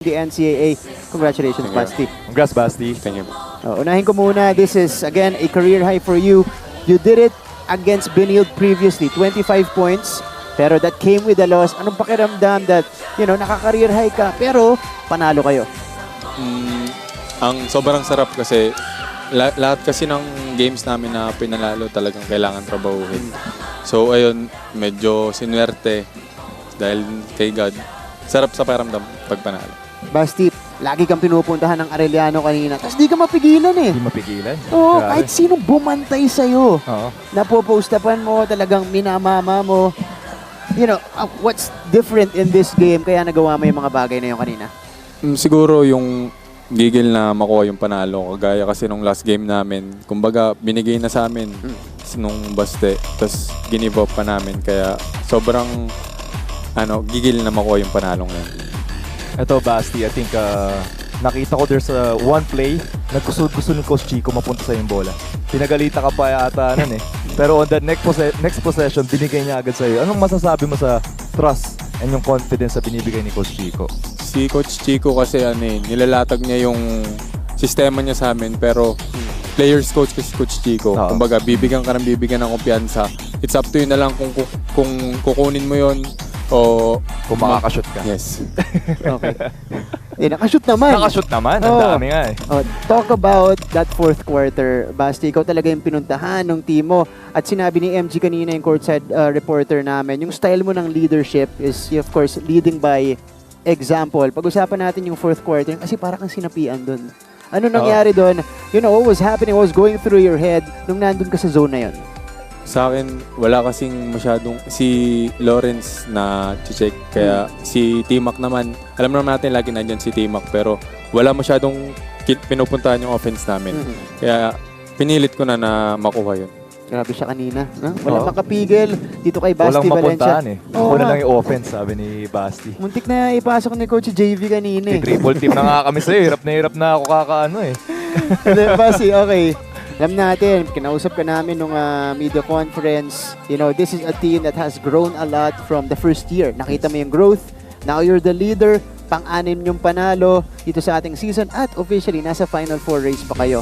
the NCAA. Congratulations, Basti. Congrats, Basti. Thank you. Unahin ko muna, this is, again, a career high for you. You did it against Benilde previously, 25 points. Pero that came with a loss. Anong pakiramdam that, naka-career high ka, pero panalo kayo? Ang sobrang sarap kasi lahat kasi ng games namin na pinalalo talagang kailangan trabahuhin. So ayun, medyo sinwerte dahil kay God. Sarap sa pakiramdam pag panalo. Basti, lagi kang pinupuntahan ng Arellano kanina, tapos di ka mapigilan eh. Hindi mapigilan. Oo, kahit sinong bumantay sa'yo. Oo. Napopostapan mo, talagang minamama mo. What's different in this game kaya nagawa mo yung mga bagay na yun kanina? Siguro yung gigil na makuha yung panalo. Kagaya kasi nung last game namin, kumbaga binigay na sa amin nung baste, tapos ginive up pa namin. Kaya sobrang gigil na makuha yung panalong yan. Ito, Basti, I think nakita ko there's one play, nagkusod-gusto ng Coach Chico mapunta sa yung bola. Pinagalita ka pa yata nun eh. Pero on the next possession, binigay niya agad sa'yo. Anong masasabi mo sa trust and yung confidence na binibigay ni Coach Chico? Si Coach Chico kasi nilalatag niya yung sistema niya sa amin, pero players coach kasi Coach Chico. Kumbaga, bibigyan ka ng kumpiyansa. It's up to you na lang kung kukunin mo yon o kung makakashoot ka. Yes. Okay. Nakashoot naman. Nakashoot naman. Ang dami nga eh. Talk about that fourth quarter. Basti, ikaw talaga yung pinuntahan ng team mo. At sinabi ni MG kanina, yung courtside reporter namin, yung style mo ng leadership is, of course, leading by example. Pag-usapan natin yung fourth quarter, kasi parang kang sinapian dun. Ano nangyari dun? What was happening? What was going through your head nung nandun ka sa zone na yun? Sa akin, wala kasing masyadong si Lawrence na check. Kaya si T-Mac naman, alam naman natin lagi nandyan si T-Mac, pero wala masyadong pinupuntahan yung offense namin. Kaya pinilit ko na makuha yun. Grabe siya kanina. Walang makapigil dito kay Basti Valencia. Walang mapuntahan eh. Ako na lang yung offense, sabi ni Basti. Muntik na ipasok ni Coach JV kanina eh. Triple team na nga kami sa'yo. Hirap na ako kakaano eh. Basti, okay. Alam natin, kinausap ka namin nung media conference. This is a team that has grown a lot from the first year. Nakita mo yung growth. Now you're the leader. Pang-anim yung panalo dito sa ating season. At officially, nasa Final Four race pa kayo.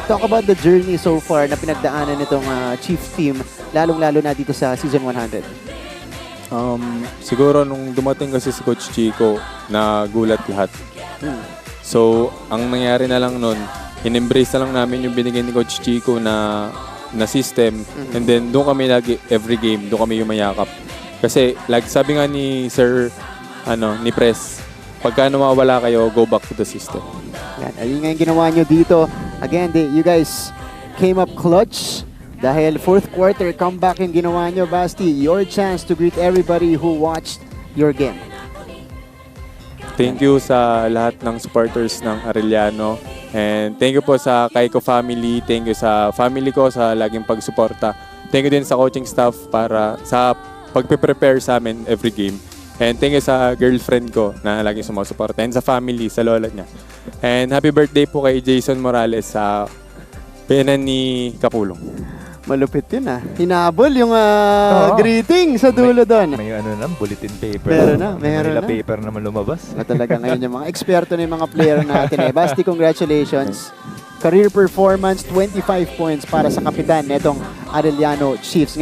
Talk about the journey so far na pinagdaanan nitong Chiefs team. Lalong-lalo na dito sa Season 100. Siguro nung dumating kasi si Coach Chico, nagulat lahat. So, ang nangyari na lang nun, in-embrace na lang namin yung binigay ni Coach Chico na system. And then, doon kami lagi, every game, doon kami yumayakap. Kasi, sabi nga ni Sir, ni Press, pagka nawawala kayo, go back to the system. Yan, ayun nga yung ginawa nyo dito. Again, you guys came up clutch. Dahil fourth quarter, comeback yung ginawa nyo, Basti. Your chance to greet everybody who watched your game. Thank you sa lahat ng supporters ng Arellano. And thank you po sa Kaiko family. Thank you sa family ko sa laging pagsuporta. Thank you din sa coaching staff para sa pagpe-prepare sa amin every game. And thank you sa girlfriend ko na laging sumusuporta. And sa family, sa lola niya. And happy birthday po kay Jason Morales sa penan ni Kapulong. Malupit yun Hinabol yung greeting sa dulo doon. May bulletin paper. Meron na. Manila paper naman lumabas. Talaga ngayon yung mga eksperto na yung mga player natin Basti, congratulations. Career performance, 25 points para sa kapitan netong Arellano Chiefs.